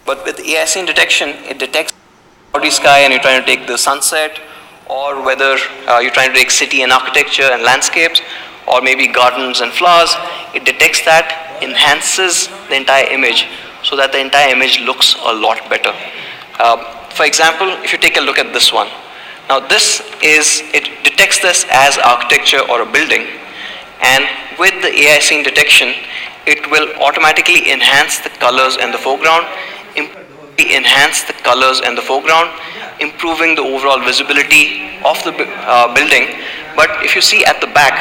But with AI scene detection, it detects cloudy sky and you're trying to take the sunset, or whether you're trying to take city and architecture and landscapes, or maybe gardens and flowers. It detects that, enhances the entire image so that the entire image looks a lot better. For example, if you take a look at this one. Now it detects this as architecture or a building, and with the AI scene detection, it will automatically enhance the colors in the foreground, improving the overall visibility of the building. But if you see at the back,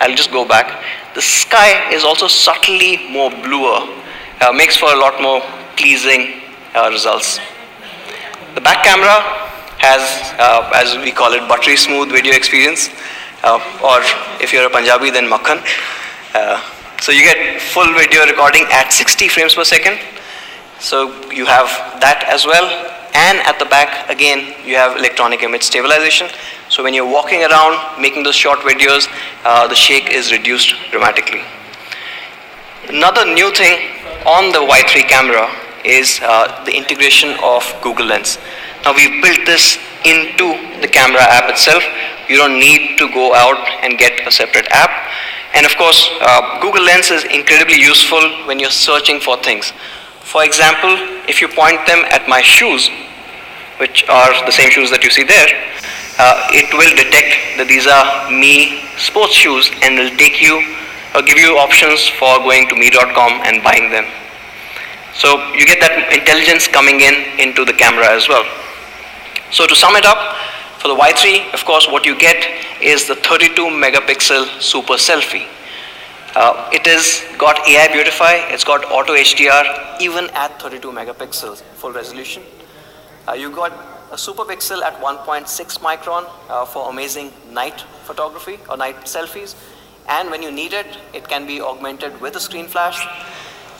I'll just go back, the sky is also subtly more bluer, makes for a lot more pleasing results. The back camera has, as we call it, buttery smooth video experience, or if you're a Punjabi, then makhan. So you get full video recording at 60 frames per second. So you have that as well. And at the back, again, you have electronic image stabilization. So when you're walking around, making those short videos, the shake is reduced dramatically. Another new thing on the Y3 camera is the integration of Google Lens. Now we've built this into the camera app itself. You don't need to go out and get a separate app. And of course, Google Lens is incredibly useful when you're searching for things. For example, if you point them at my shoes, which are the same shoes that you see there, it will detect that these are Me sports shoes and will take you or give you options for going to me.com and buying them. So you get that intelligence coming into the camera as well. So to sum it up, for the Y3, of course, what you get is the 32 megapixel super selfie. It has got AI Beautify, it's got auto HDR even at 32 megapixels full resolution. You got a super pixel at 1.6 micron for amazing night photography or night selfies. And when you need it, it can be augmented with a screen flash.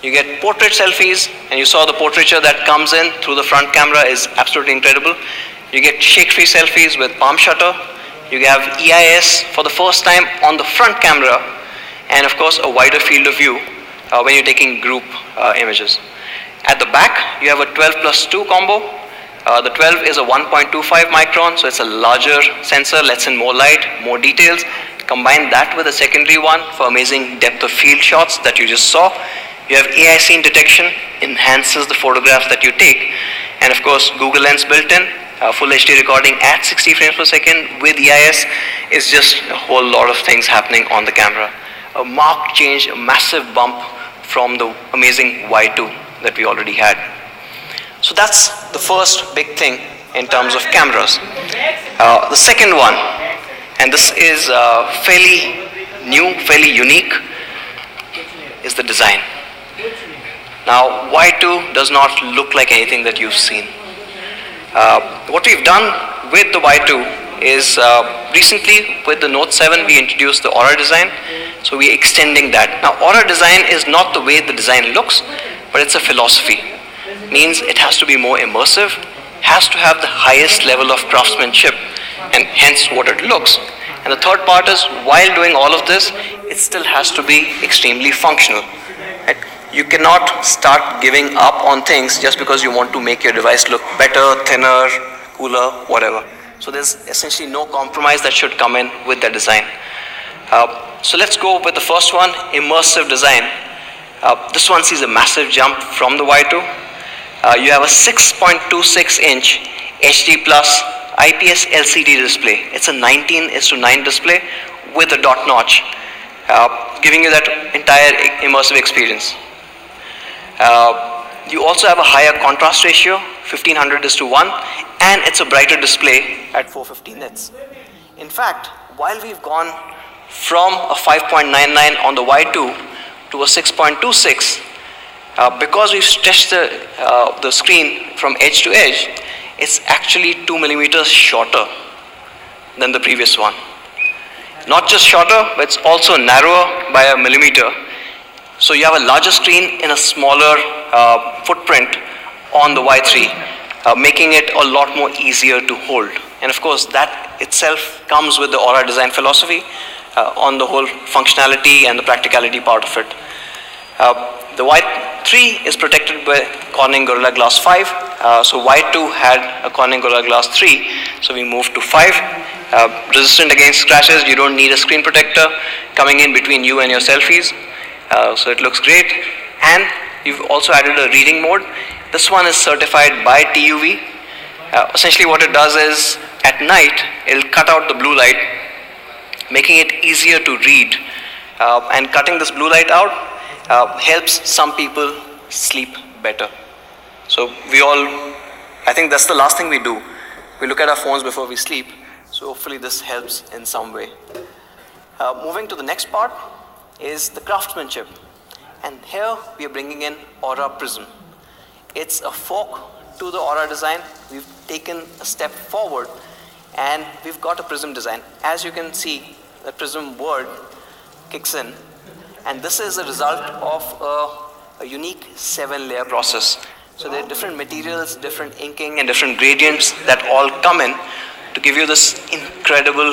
You get portrait selfies, and you saw the portraiture that comes in through the front camera is absolutely incredible. You get shake-free selfies with palm shutter. You have EIS for the first time on the front camera, and of course a wider field of view when you're taking group images. At the back, you have a 12+2 combo. The 12 is a 1.25 micron, so it's a larger sensor, lets in more light, more details. Combine that with a secondary one for amazing depth of field shots that you just saw. You have AI scene detection, enhances the photographs that you take. And of course, Google Lens built in, full HD recording at 60 frames per second with EIS is just a whole lot of things happening on the camera. A marked change, a massive bump from the amazing Y2 that we already had. So that's the first big thing in terms of cameras. The second one, and this is fairly new, fairly unique, is the design. Now, Y2 does not look like anything that you've seen. What we've done with the Y2 is recently with the Note 7 we introduced the Aura design, so we're extending that. Now, Aura design is not the way the design looks, but it's a philosophy. Means it has to be more immersive, has to have the highest level of craftsmanship, and hence what it looks. And the third part is, while doing all of this, it still has to be extremely functional. Right? You cannot start giving up on things just because you want to make your device look better, thinner, cooler, whatever. So there's essentially no compromise that should come in with the design. So let's go with the first one, immersive design. This one sees a massive jump from the Y2. You have a 6.26-inch HD Plus IPS LCD display. It's a 19:9 display with a dot notch, giving you that entire immersive experience. You also have a higher contrast ratio, 1500:1, and it's a brighter display at 450 nits. In fact, while we've gone from a 5.99 on the Y2 to a 6.26, because we've stretched the screen from edge to edge, it's actually 2 millimeters shorter than the previous one. Not just shorter, but it's also narrower by a millimeter. So you have a larger screen in a smaller footprint on the Y3, making it a lot more easier to hold. And of course, that itself comes with the Aura design philosophy on the whole functionality and the practicality part of it. The 3 is protected by Corning Gorilla Glass 5. So Y2 had a Corning Gorilla Glass 3, so we moved to 5. Resistant against scratches, you don't need a screen protector coming in between you and your selfies. So it looks great. And you've also added a reading mode. This one is certified by TUV. Essentially what it does is, at night, it'll cut out the blue light, making it easier to read. And cutting this blue light out helps some people sleep better. So I think that's the last thing we do. We look at our phones before we sleep. So hopefully this helps in some way. Moving to the next part is the craftsmanship. And here we are bringing in Aura Prism. It's a fork to the Aura design. We've taken a step forward and we've got a prism design. As you can see, the prism word kicks in, and this is a result of a unique 7-layer process. So there are different materials, different inking and different gradients that all come in to give you this incredible